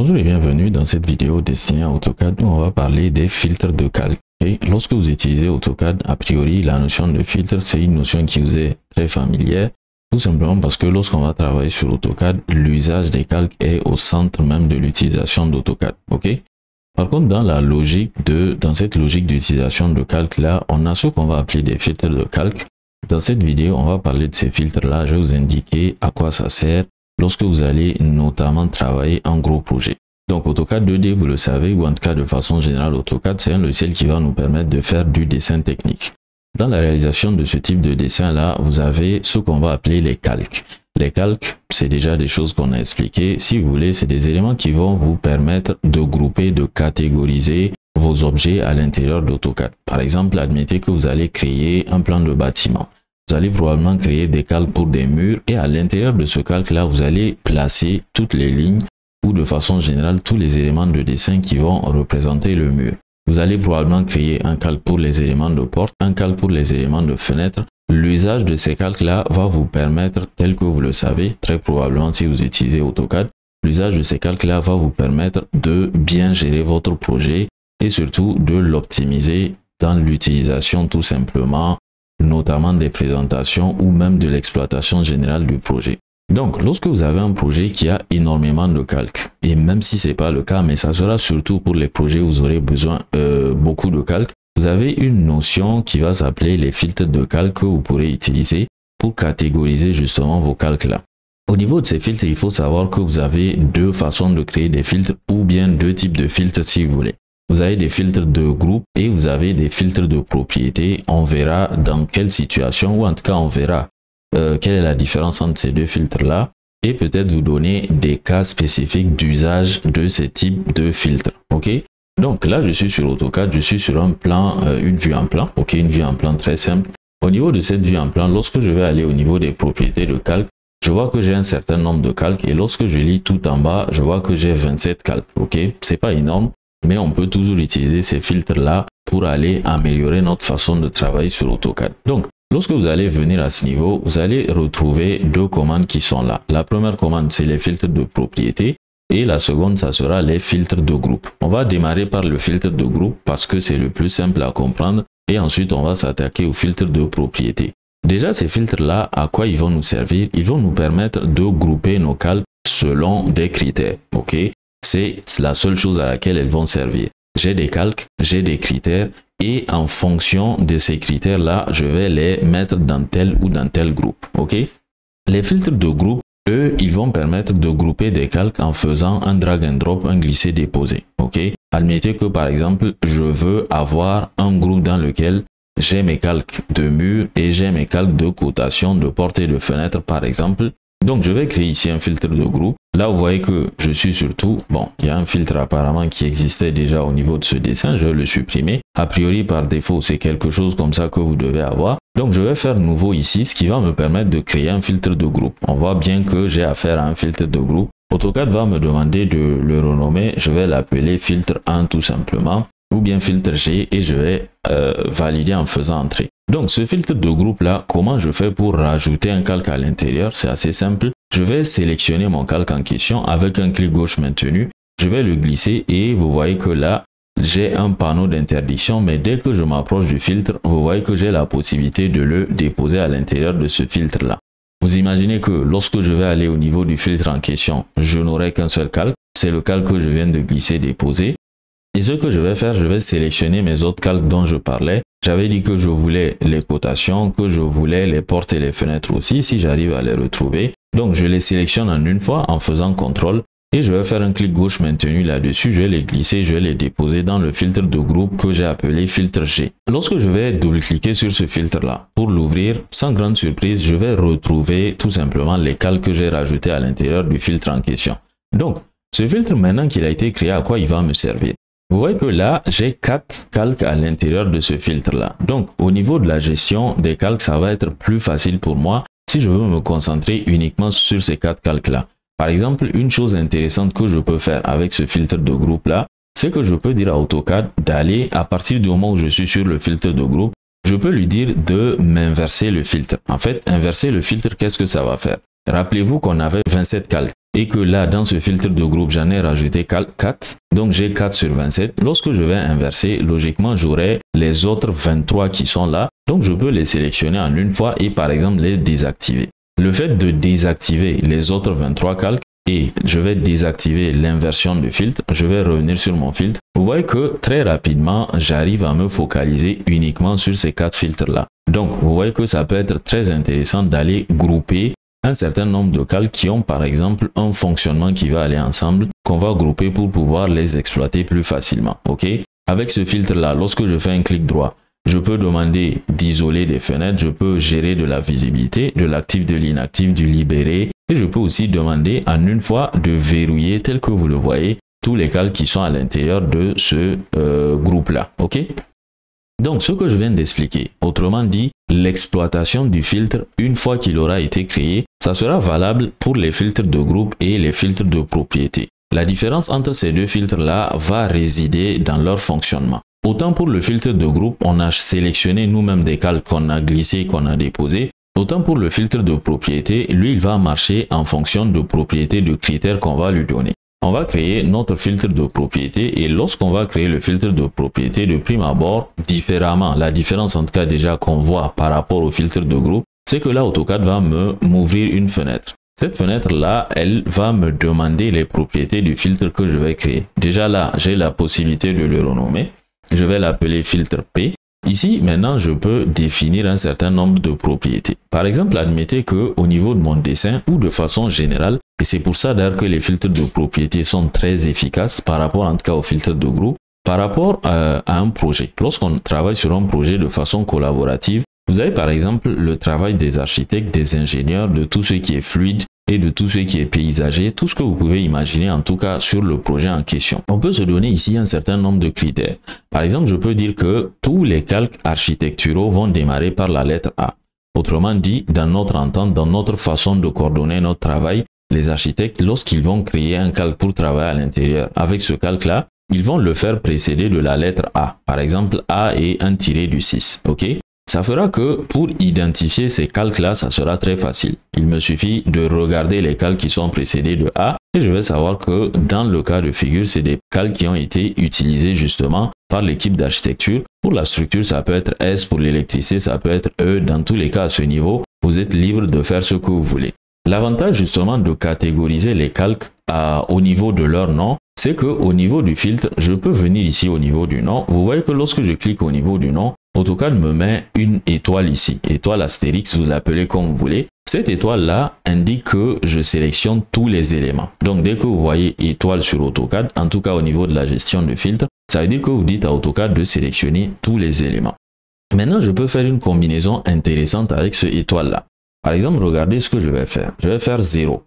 Bonjour et bienvenue dans cette vidéo destinée à AutoCAD où on va parler des filtres de calque. Et lorsque vous utilisez AutoCAD, a priori, la notion de filtre, c'est une notion qui vous est très familière, tout simplement parce que lorsqu'on va travailler sur AutoCAD, l'usage des calques est au centre même de l'utilisation d'AutoCAD. Par contre, dans cette logique d'utilisation de calque là, on a ce qu'on va appeler des filtres de calque. Dans cette vidéo, on va parler de ces filtres là. Je vais vous indiquer à quoi ça sert lorsque vous allez notamment travailler en gros projet. Donc AutoCAD 2D, vous le savez, ou en tout cas de façon générale, AutoCAD, c'est un logiciel qui va nous permettre de faire du dessin technique. Dans la réalisation de ce type de dessin là, vous avez ce qu'on va appeler les calques. Les calques, c'est déjà des choses qu'on a expliquées. Si vous voulez, c'est des éléments qui vont vous permettre de grouper, de catégoriser vos objets à l'intérieur d'AutoCAD. Par exemple, admettez que vous allez créer un plan de bâtiment. Vous allez probablement créer des calques pour des murs et à l'intérieur de ce calque-là, vous allez placer toutes les lignes ou de façon générale tous les éléments de dessin qui vont représenter le mur. Vous allez probablement créer un calque pour les éléments de porte, un calque pour les éléments de fenêtre. L'usage de ces calques-là va vous permettre, tel que vous le savez, très probablement si vous utilisez AutoCAD, l'usage de ces calques-là va vous permettre de bien gérer votre projet et surtout de l'optimiser dans l'utilisation tout simplement, notamment des présentations ou même de l'exploitation générale du projet. Donc, lorsque vous avez un projet qui a énormément de calques, et même si ce n'est pas le cas, mais ça sera surtout pour les projets où vous aurez besoin beaucoup de calques, vous avez une notion qui va s'appeler les filtres de calque que vous pourrez utiliser pour catégoriser justement vos calques là. Au niveau de ces filtres, il faut savoir que vous avez deux façons de créer des filtres ou bien deux types de filtres si vous voulez. Vous avez des filtres de groupe et vous avez des filtres de propriété. On verra dans quelle situation, ou en tout cas on verra quelle est la différence entre ces deux filtres là et peut-être vous donner des cas spécifiques d'usage de ces types de filtres. Donc là je suis sur AutoCAD, je suis sur un plan, une vue en plan, une vue en plan très simple. Au niveau de cette vue en plan, lorsque je vais aller au niveau des propriétés de calque, je vois que j'ai un certain nombre de calques et lorsque je lis tout en bas, je vois que j'ai 27 calques. C'est pas énorme, mais on peut toujours utiliser ces filtres là pour aller améliorer notre façon de travailler sur AutoCAD. Donc lorsque vous allez venir à ce niveau, vous allez retrouver deux commandes qui sont là. La première commande, c'est les filtres de propriété et la seconde, ça sera les filtres de groupe. On va démarrer par le filtre de groupe parce que c'est le plus simple à comprendre et ensuite on va s'attaquer au filtre de propriété. Déjà, ces filtres-là, à quoi ils vont nous servir? Ils vont nous permettre de grouper nos calques selon des critères. C'est la seule chose à laquelle elles vont servir. J'ai des calques, j'ai des critères et en fonction de ces critères-là, je vais les mettre dans tel ou dans tel groupe. Les filtres de groupe, eux, ils vont permettre de grouper des calques en faisant un drag and drop, un glisser-déposer. Admettez que par exemple, je veux avoir un groupe dans lequel j'ai mes calques de mur et j'ai mes calques de cotation, de porte et de fenêtre par exemple. Donc je vais créer ici un filtre de groupe. Là vous voyez que je suis sur tout. Bon, il y a un filtre apparemment qui existait déjà au niveau de ce dessin. Je vais le supprimer. A priori par défaut c'est quelque chose comme ça que vous devez avoir. Donc je vais faire nouveau ici, ce qui va me permettre de créer un filtre de groupe. On voit bien que j'ai affaire à un filtre de groupe. AutoCAD va me demander de le renommer. Je vais l'appeler filtre 1 tout simplement. Ou bien filtre G et je vais valider en faisant entrer. Donc ce filtre de groupe là, comment je fais pour rajouter un calque à l'intérieur? C'est assez simple. Je vais sélectionner mon calque en question avec un clic gauche maintenu. Je vais le glisser et vous voyez que là, j'ai un panneau d'interdiction. Mais dès que je m'approche du filtre, vous voyez que j'ai la possibilité de le déposer à l'intérieur de ce filtre là. Vous imaginez que lorsque je vais aller au niveau du filtre en question, je n'aurai qu'un seul calque. C'est le calque que je viens de glisser, déposer. Et ce que je vais faire, je vais sélectionner mes autres calques dont je parlais. J'avais dit que je voulais les cotations, que je voulais les portes et les fenêtres aussi, si j'arrive à les retrouver. Donc, je les sélectionne en une fois en faisant CTRL et je vais faire un clic gauche maintenu là-dessus. Je vais les glisser, je vais les déposer dans le filtre de groupe que j'ai appelé filtre G. Lorsque je vais double-cliquer sur ce filtre-là, pour l'ouvrir, sans grande surprise, je vais retrouver tout simplement les calques que j'ai rajoutés à l'intérieur du filtre en question. Donc, ce filtre, maintenant qu'il a été créé, à quoi il va me servir? Vous voyez que là, j'ai 4 calques à l'intérieur de ce filtre-là. Donc, au niveau de la gestion des calques, ça va être plus facile pour moi si je veux me concentrer uniquement sur ces 4 calques-là. Par exemple, une chose intéressante que je peux faire avec ce filtre de groupe-là, c'est que je peux dire à AutoCAD d'aller, à partir du moment où je suis sur le filtre de groupe, je peux lui dire de m'inverser le filtre. En fait, inverser le filtre, qu'est-ce que ça va faire? Rappelez-vous qu'on avait 27 calques. et que là, dans ce filtre de groupe, j'en ai rajouté 4. Donc, j'ai 4 sur 27. Lorsque je vais inverser, logiquement, j'aurai les autres 23 qui sont là. Donc, je peux les sélectionner en une fois et par exemple, les désactiver. Le fait de désactiver les autres 23 calques et je vais désactiver l'inversion de filtre, je vais revenir sur mon filtre. Vous voyez que très rapidement, j'arrive à me focaliser uniquement sur ces 4 filtres-là. Donc, vous voyez que ça peut être très intéressant d'aller grouper un certain nombre de calques qui ont par exemple un fonctionnement qui va aller ensemble, qu'on va grouper pour pouvoir les exploiter plus facilement. Ok? Avec ce filtre-là, lorsque je fais un clic droit, je peux demander d'isoler des fenêtres, je peux gérer de la visibilité, de l'actif, de l'inactif, du libéré, et je peux aussi demander en une fois de verrouiller, tel que vous le voyez, tous les calques qui sont à l'intérieur de ce groupe-là. Ok? Donc, ce que je viens d'expliquer, autrement dit, l'exploitation du filtre, une fois qu'il aura été créé, ça sera valable pour les filtres de groupe et les filtres de propriété. La différence entre ces deux filtres-là va résider dans leur fonctionnement. Autant pour le filtre de groupe, on a sélectionné nous-mêmes des calques qu'on a glissés, qu'on a déposés. Autant pour le filtre de propriété, lui, il va marcher en fonction de propriétés, de critères qu'on va lui donner. On va créer notre filtre de propriété et lorsqu'on va créer le filtre de propriété de prime abord, différemment, la différence en tout cas déjà qu'on voit par rapport au filtre de groupe, c'est que là AutoCAD va m'ouvrir une fenêtre. Cette fenêtre-là, elle va me demander les propriétés du filtre que je vais créer. Déjà là, j'ai la possibilité de le renommer. Je vais l'appeler filtre P. Ici, maintenant, je peux définir un certain nombre de propriétés. Par exemple, admettez que au niveau de mon dessin ou de façon générale, et c'est pour ça d'ailleurs que les filtres de propriété sont très efficaces par rapport en tout cas aux filtres de groupe, par rapport à un projet. Lorsqu'on travaille sur un projet de façon collaborative, vous avez par exemple le travail des architectes, des ingénieurs, de tout ce qui est fluide et de tout ce qui est paysager, tout ce que vous pouvez imaginer en tout cas sur le projet en question. On peut se donner ici un certain nombre de critères. Par exemple, je peux dire que tous les calques architecturaux vont démarrer par la lettre A. Autrement dit, dans notre entente, dans notre façon de coordonner notre travail, les architectes, lorsqu'ils vont créer un calque pour travailler à l'intérieur avec ce calque-là, ils vont le faire précéder de la lettre A. Par exemple, A est un tiré du 6. Ok? Ça fera que pour identifier ces calques-là, ça sera très facile. Il me suffit de regarder les calques qui sont précédés de A et je vais savoir que dans le cas de figure, c'est des calques qui ont été utilisés justement par l'équipe d'architecture. Pour la structure, ça peut être S, pour l'électricité, ça peut être E. Dans tous les cas, à ce niveau, vous êtes libre de faire ce que vous voulez. L'avantage justement de catégoriser les calques au niveau de leur nom, c'est qu'au niveau du filtre, je peux venir ici au niveau du nom. Vous voyez que lorsque je clique au niveau du nom, AutoCAD me met une étoile ici, étoile astérix, vous l'appelez comme vous voulez. Cette étoile-là indique que je sélectionne tous les éléments. Donc, dès que vous voyez étoile sur AutoCAD, en tout cas au niveau de la gestion de filtre, ça veut dire que vous dites à AutoCAD de sélectionner tous les éléments. Maintenant, je peux faire une combinaison intéressante avec ce étoile-là. Par exemple, regardez ce que je vais faire. Je vais faire 0.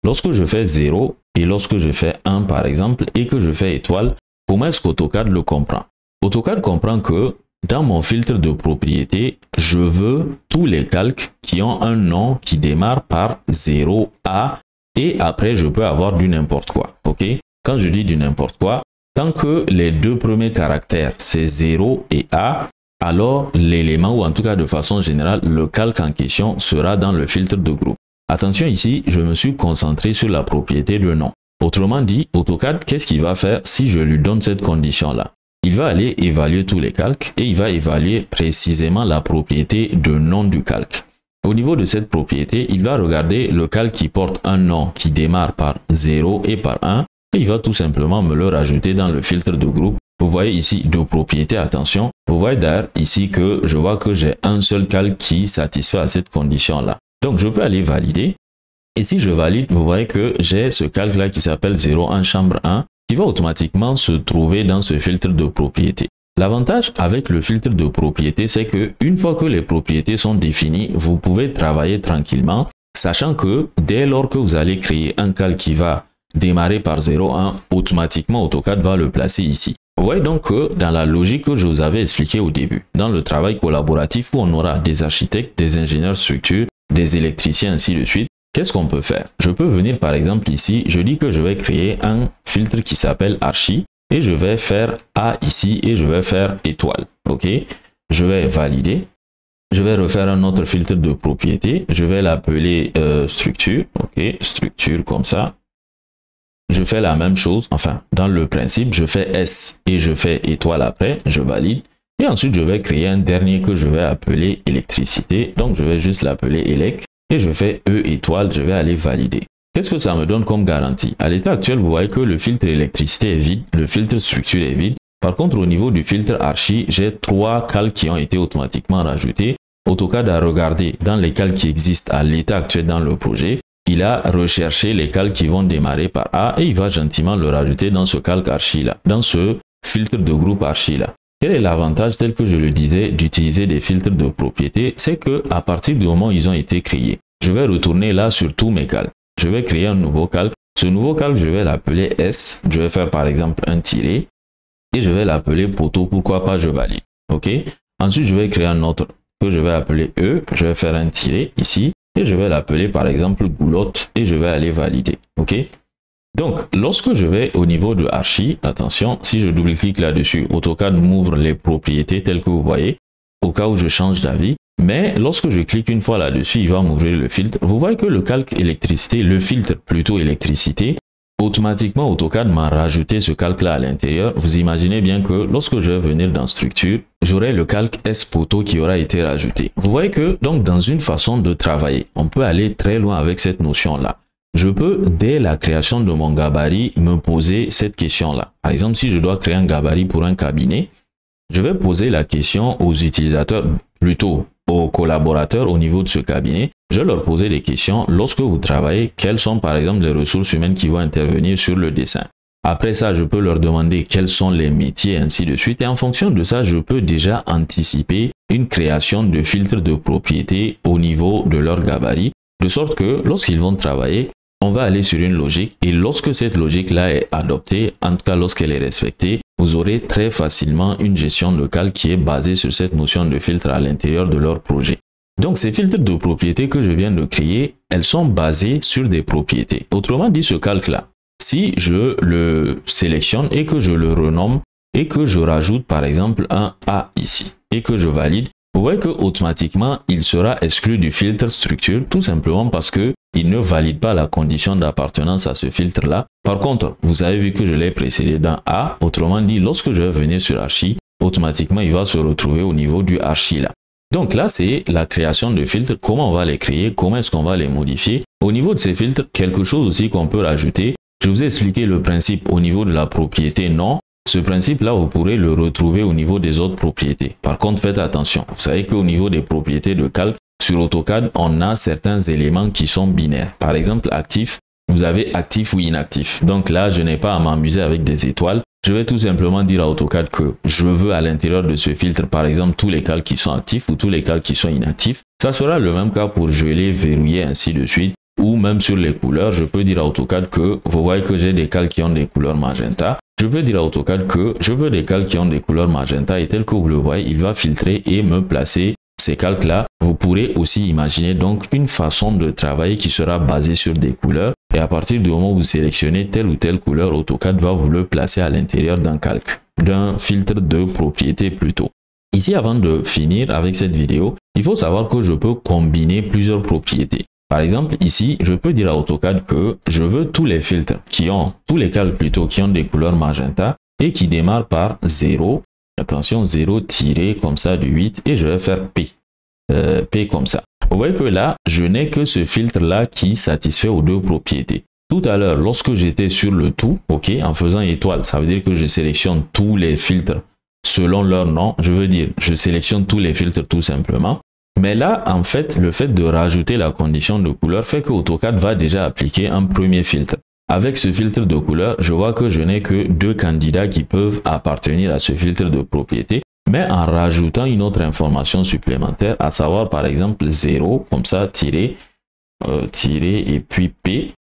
Lorsque je fais 0 et lorsque je fais 1 par exemple et que je fais étoile, comment est-ce qu'AutoCAD le comprend? AutoCAD comprend que dans mon filtre de propriété, je veux tous les calques qui ont un nom qui démarre par 0, A et après je peux avoir du n'importe quoi. Ok? Quand je dis du n'importe quoi, tant que les deux premiers caractères c'est 0 et A, alors l'élément ou en tout cas de façon générale, le calque en question sera dans le filtre de groupe. Attention ici, je me suis concentré sur la propriété de nom. Autrement dit, AutoCAD, qu'est-ce qu'il va faire si je lui donne cette condition-là? Il va aller évaluer tous les calques et il va évaluer précisément la propriété de nom du calque. Au niveau de cette propriété, il va regarder le calque qui porte un nom qui démarre par 0 et par 1 et il va tout simplement me le rajouter dans le filtre de groupe. Vous voyez ici de propriété, attention. Vous voyez d'ailleurs ici que je vois que j'ai un seul calque qui satisfait à cette condition-là. Donc, je peux aller valider. Et si je valide, vous voyez que j'ai ce calque-là qui s'appelle 01 chambre 1 qui va automatiquement se trouver dans ce filtre de propriété. L'avantage avec le filtre de propriété, c'est que une fois que les propriétés sont définies, vous pouvez travailler tranquillement, sachant que dès lors que vous allez créer un calque qui va démarrer par 01, automatiquement AutoCAD va le placer ici. Vous voyez donc que dans la logique que je vous avais expliqué au début, dans le travail collaboratif où on aura des architectes, des ingénieurs structure, des électriciens, ainsi de suite, qu'est-ce qu'on peut faire? Je peux venir par exemple ici, je dis que je vais créer un filtre qui s'appelle archi et je vais faire A ici et je vais faire étoile. Ok, je vais valider. Je vais refaire un autre filtre de propriété. Je vais l'appeler structure. Ok, structure comme ça. je fais la même chose. Enfin, dans le principe, je fais S et je fais étoile après, je valide. Et ensuite, je vais créer un dernier que je vais appeler électricité. Donc, je vais juste l'appeler élec et je fais E étoile, je vais aller valider. Qu'est-ce que ça me donne comme garantie? À l'état actuel, vous voyez que le filtre électricité est vide, le filtre structure est vide. Par contre, au niveau du filtre archi, j'ai 3 calques qui ont été automatiquement rajoutés. AutoCAD a regardé dans les calques qui existent à l'état actuel dans le projet. Il a recherché les calques qui vont démarrer par A et il va gentiment le rajouter dans ce calque archi là, dans ce filtre de groupe archi là. Quel est l'avantage, tel que je le disais, d'utiliser des filtres de propriété? C'est que à partir du moment où ils ont été créés, je vais retourner là sur tous mes calques. Je vais créer un nouveau calque. Ce nouveau calque, je vais l'appeler S. Je vais faire par exemple un tiret et je vais l'appeler poteau. Pourquoi pas, je valide. OK. Ensuite, je vais créer un autre que je vais appeler E. Je vais faire un tiret ici et je vais l'appeler par exemple goulotte et je vais aller valider. OK. Donc, lorsque je vais au niveau de archi, attention, si je double-clique là-dessus, AutoCAD m'ouvre les propriétés telles que vous voyez, au cas où je change d'avis. Mais lorsque je clique une fois là-dessus, il va m'ouvrir le filtre. Vous voyez que le calque électricité, le filtre plutôt électricité, automatiquement AutoCAD m'a rajouté ce calque-là à l'intérieur. Vous imaginez bien que lorsque je vais venir dans structure, j'aurai le calque S poteau qui aura été rajouté. Vous voyez que donc dans une façon de travailler, on peut aller très loin avec cette notion-là. Je peux, dès la création de mon gabarit, me poser cette question-là. Par exemple, si je dois créer un gabarit pour un cabinet, je vais poser la question aux utilisateurs, plutôt aux collaborateurs au niveau de ce cabinet. Je vais leur poser des questions. Lorsque vous travaillez, quelles sont par exemple les ressources humaines qui vont intervenir sur le dessin? Après ça, je peux leur demander quels sont les métiers, ainsi de suite. Et en fonction de ça, je peux déjà anticiper une création de filtres de propriété au niveau de leur gabarit. De sorte que lorsqu'ils vont travailler, on va aller sur une logique et lorsque cette logique-là est adoptée, en tout cas lorsqu'elle est respectée, vous aurez très facilement une gestion locale qui est basée sur cette notion de filtre à l'intérieur de leur projet. Donc ces filtres de propriété que je viens de créer, elles sont basées sur des propriétés. Autrement dit, ce calque-là, si je le sélectionne et que je le renomme et que je rajoute par exemple un A ici et que je valide, vous voyez que automatiquement il sera exclu du filtre structure tout simplement parce que il ne valide pas la condition d'appartenance à ce filtre là. Par contre, vous avez vu que je l'ai précédé dans A, autrement dit lorsque je vais venir sur archi, automatiquement il va se retrouver au niveau du archi là. Donc là c'est la création de filtres, comment on va les créer, comment est-ce qu'on va les modifier. Au niveau de ces filtres, quelque chose aussi qu'on peut rajouter, je vous ai expliqué le principe au niveau de la propriété non. Ce principe-là, vous pourrez le retrouver au niveau des autres propriétés. Par contre, faites attention. Vous savez qu'au niveau des propriétés de calque, sur AutoCAD, on a certains éléments qui sont binaires. Par exemple, actif, vous avez actif ou inactif. Donc là, je n'ai pas à m'amuser avec des étoiles. Je vais tout simplement dire à AutoCAD que je veux à l'intérieur de ce filtre, par exemple, tous les calques qui sont actifs ou tous les calques qui sont inactifs. Ça sera le même cas pour geler, verrouiller, ainsi de suite. Ou même sur les couleurs, je peux dire à AutoCAD que vous voyez que j'ai des calques qui ont des couleurs magenta. Je peux dire à AutoCAD que je veux des calques qui ont des couleurs magenta et tel que vous le voyez, il va filtrer et me placer ces calques-là. Vous pourrez aussi imaginer donc une façon de travailler qui sera basée sur des couleurs et à partir du moment où vous sélectionnez telle ou telle couleur, AutoCAD va vous le placer à l'intérieur d'un calque, d'un filtre de propriété plutôt. Ici, avant de finir avec cette vidéo, il faut savoir que je peux combiner plusieurs propriétés. Par exemple, ici, je peux dire à AutoCAD que je veux tous les filtres qui ont, tous les calques plutôt, qui ont des couleurs magenta et qui démarrent par 0. Attention, 0 tiré comme ça du 8 et je vais faire P. P comme ça. Vous voyez que là, je n'ai que ce filtre-là qui satisfait aux deux propriétés. Tout à l'heure, lorsque j'étais sur le tout, ok, en faisant étoile, ça veut dire que je sélectionne tous les filtres selon leur nom. Je veux dire, je sélectionne tous les filtres tout simplement. Mais là, en fait, le fait de rajouter la condition de couleur fait que AutoCAD va déjà appliquer un premier filtre. Avec ce filtre de couleur, je vois que je n'ai que 2 candidats qui peuvent appartenir à ce filtre de propriété. Mais en rajoutant une autre information supplémentaire, à savoir par exemple 0, comme ça, tiré et puis P,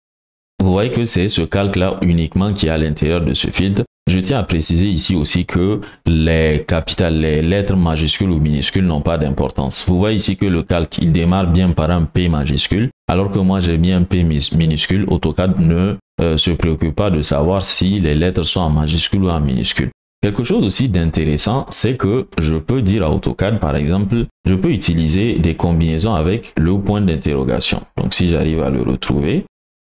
vous voyez que c'est ce calque-là uniquement qui est à l'intérieur de ce filtre. Je tiens à préciser ici aussi que les capitales, les lettres majuscules ou minuscules n'ont pas d'importance. Vous voyez ici que le calque, il démarre bien par un P majuscule, alors que moi j'ai mis un P minuscule. AutoCAD ne se préoccupe pas de savoir si les lettres sont en majuscule ou en minuscule. Quelque chose aussi d'intéressant, c'est que je peux dire à AutoCAD, par exemple, je peux utiliser des combinaisons avec le point d'interrogation. Donc si j'arrive à le retrouver,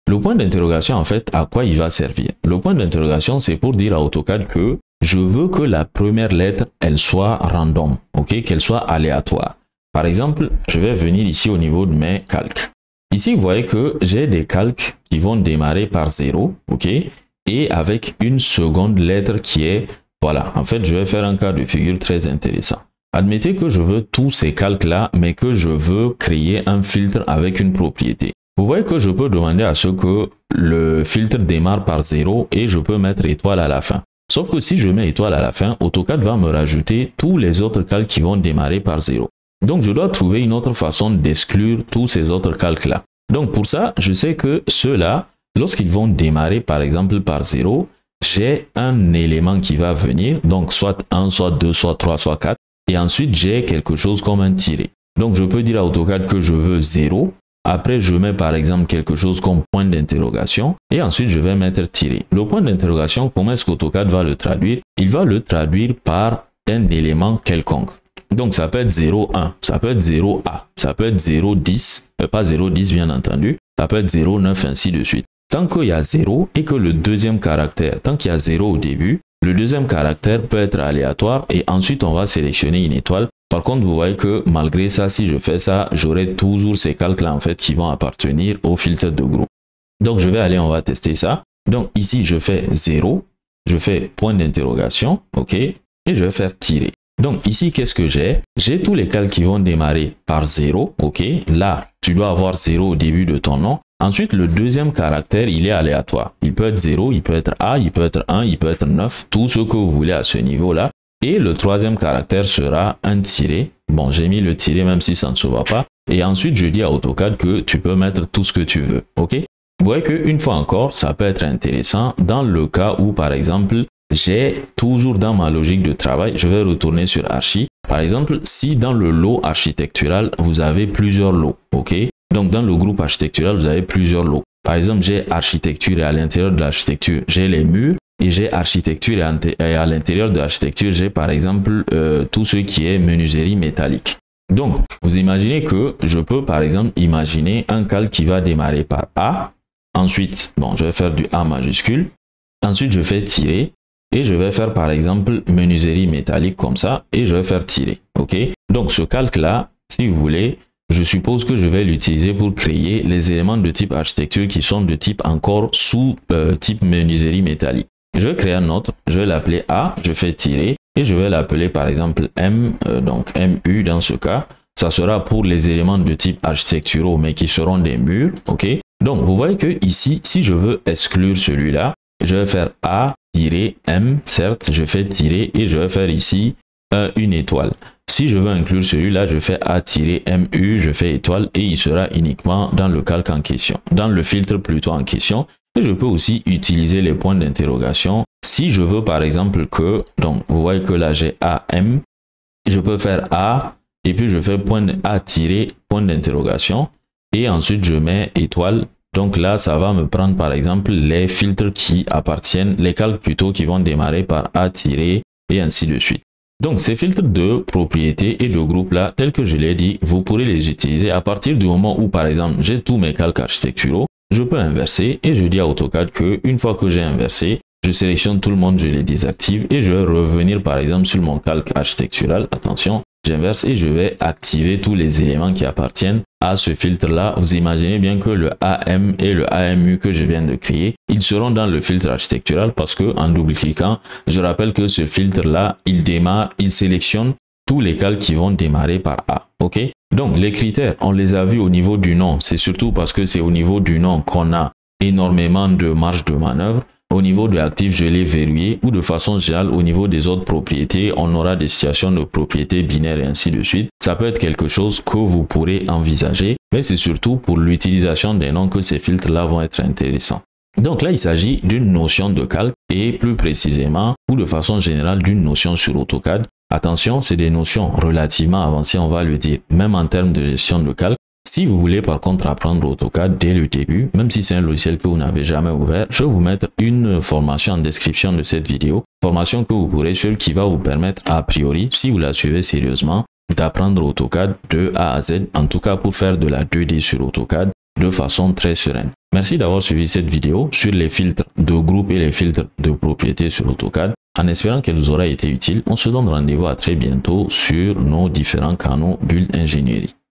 Le point d'interrogation, en fait, à quoi il va servir? Le point d'interrogation, c'est pour dire à AutoCAD que je veux que la première lettre, elle soit random, ok, qu'elle soit aléatoire. Par exemple, je vais venir ici au niveau de mes calques. Ici, vous voyez que j'ai des calques qui vont démarrer par 0, ok, et avec une seconde lettre qui est, voilà, en fait, je vais faire un cas de figure très intéressant. Admettez que je veux tous ces calques-là, mais que je veux créer un filtre avec une propriété. Vous voyez que je peux demander à ce que le filtre démarre par 0 et je peux mettre étoile à la fin. Sauf que si je mets étoile à la fin, AutoCAD va me rajouter tous les autres calques qui vont démarrer par 0. Donc, je dois trouver une autre façon d'exclure tous ces autres calques-là. Donc, pour ça, je sais que ceux-là, lorsqu'ils vont démarrer, par exemple, par 0, j'ai un élément qui va venir, donc soit 1, soit 2, soit 3, soit 4, et ensuite, j'ai quelque chose comme un tiré. Donc, je peux dire à AutoCAD que je veux 0. Après, je mets par exemple quelque chose comme point d'interrogation et ensuite je vais mettre tiré. Le point d'interrogation, comment est-ce qu'AutoCAD va le traduire? Il va le traduire par un élément quelconque. Donc ça peut être 0,1, ça peut être 0A, ça peut être 0,10, pas 0,10 bien entendu, ça peut être 0,9 ainsi de suite. Tant qu'il y a 0 et que le deuxième caractère, tant qu'il y a 0 au début, le deuxième caractère peut être aléatoire et ensuite on va sélectionner une étoile. Par contre, vous voyez que malgré ça, si je fais ça, j'aurai toujours ces calques-là en fait qui vont appartenir au filtre de groupe. Donc, je vais aller, on va tester ça. Donc, ici, je fais 0, je fais point d'interrogation, ok, et je vais faire tirer. Donc, ici, qu'est-ce que j'ai? J'ai tous les calques qui vont démarrer par 0, ok. Là, tu dois avoir 0 au début de ton nom. Ensuite, le deuxième caractère, il est aléatoire. Il peut être 0, il peut être A, il peut être 1, il peut être 9, tout ce que vous voulez à ce niveau-là. Et le troisième caractère sera un tiré. Bon, j'ai mis le tiré même si ça ne se voit pas. Et ensuite, je dis à AutoCAD que tu peux mettre tout ce que tu veux. Ok? Vous voyez qu'une fois encore, ça peut être intéressant dans le cas où, par exemple, j'ai toujours dans ma logique de travail, je vais retourner sur Archi. Par exemple, si dans le lot architectural, vous avez plusieurs lots. Ok? Donc, dans le groupe architectural, vous avez plusieurs lots. Par exemple, j'ai architecture et à l'intérieur de l'architecture, j'ai les murs. Et j'ai architecture et à l'intérieur de l'architecture, j'ai par exemple tout ce qui est menuiserie métallique. Donc, vous imaginez que je peux par exemple imaginer un calque qui va démarrer par A. Ensuite, bon, je vais faire du A majuscule. Ensuite, je fais tirer et je vais faire par exemple menuiserie métallique comme ça et je vais faire tirer. Ok? Donc, ce calque-là, si vous voulez, je suppose que je vais l'utiliser pour créer les éléments de type architecture qui sont de type encore sous type menuiserie métallique. Je vais créer un autre, je vais l'appeler A, je fais tirer et je vais l'appeler par exemple M, donc MU dans ce cas. Ça sera pour les éléments de type architecturaux mais qui seront des murs, ok? Donc vous voyez que ici, si je veux exclure celui-là, je vais faire A, tirer, M, certes, je fais tirer et je vais faire ici une étoile. Si je veux inclure celui-là, je fais A, tirer, MU, je fais étoile et il sera uniquement dans le calque en question, dans le filtre plutôt en question. Et je peux aussi utiliser les points d'interrogation. Si je veux par exemple que, donc vous voyez que là j'ai AM, je peux faire A et puis je fais point A tirer point d'interrogation et ensuite je mets étoile. Donc là ça va me prendre par exemple les filtres qui appartiennent, les calques plutôt qui vont démarrer par A tirer et ainsi de suite. Donc ces filtres de propriété et de groupe là, tels que je l'ai dit, vous pourrez les utiliser à partir du moment où par exemple j'ai tous mes calques architecturaux. Je peux inverser et je dis à AutoCAD que une fois que j'ai inversé, je sélectionne tout le monde, je les désactive et je vais revenir par exemple sur mon calque architectural. Attention, j'inverse et je vais activer tous les éléments qui appartiennent à ce filtre là. Vous imaginez bien que le AM et le AMU que je viens de créer, ils seront dans le filtre architectural parce que en double-cliquant, je rappelle que ce filtre là, il démarre, il sélectionne tous les calques qui vont démarrer par A. Ok? Donc, les critères, on les a vus au niveau du nom. C'est surtout parce que c'est au niveau du nom qu'on a énormément de marge de manœuvre. Au niveau de l'actif, je l'ai verrouillé ou de façon générale, au niveau des autres propriétés, on aura des situations de propriétés binaires et ainsi de suite. Ça peut être quelque chose que vous pourrez envisager, mais c'est surtout pour l'utilisation des noms que ces filtres-là vont être intéressants. Donc là, il s'agit d'une notion de calque et plus précisément ou de façon générale d'une notion sur AutoCAD. Attention, c'est des notions relativement avancées, on va le dire, même en termes de gestion de calque. Si vous voulez par contre apprendre AutoCAD dès le début, même si c'est un logiciel que vous n'avez jamais ouvert, je vais vous mettre une formation en description de cette vidéo. Formation que vous pourrez suivre qui va vous permettre a priori, si vous la suivez sérieusement, d'apprendre AutoCAD de A à Z, en tout cas pour faire de la 2D sur AutoCAD de façon très sereine. Merci d'avoir suivi cette vidéo sur les filtres de groupe et les filtres de propriété sur AutoCAD. En espérant qu'elle vous aura été utile, on se donne rendez-vous à très bientôt sur nos différents canaux Build Ingénierie.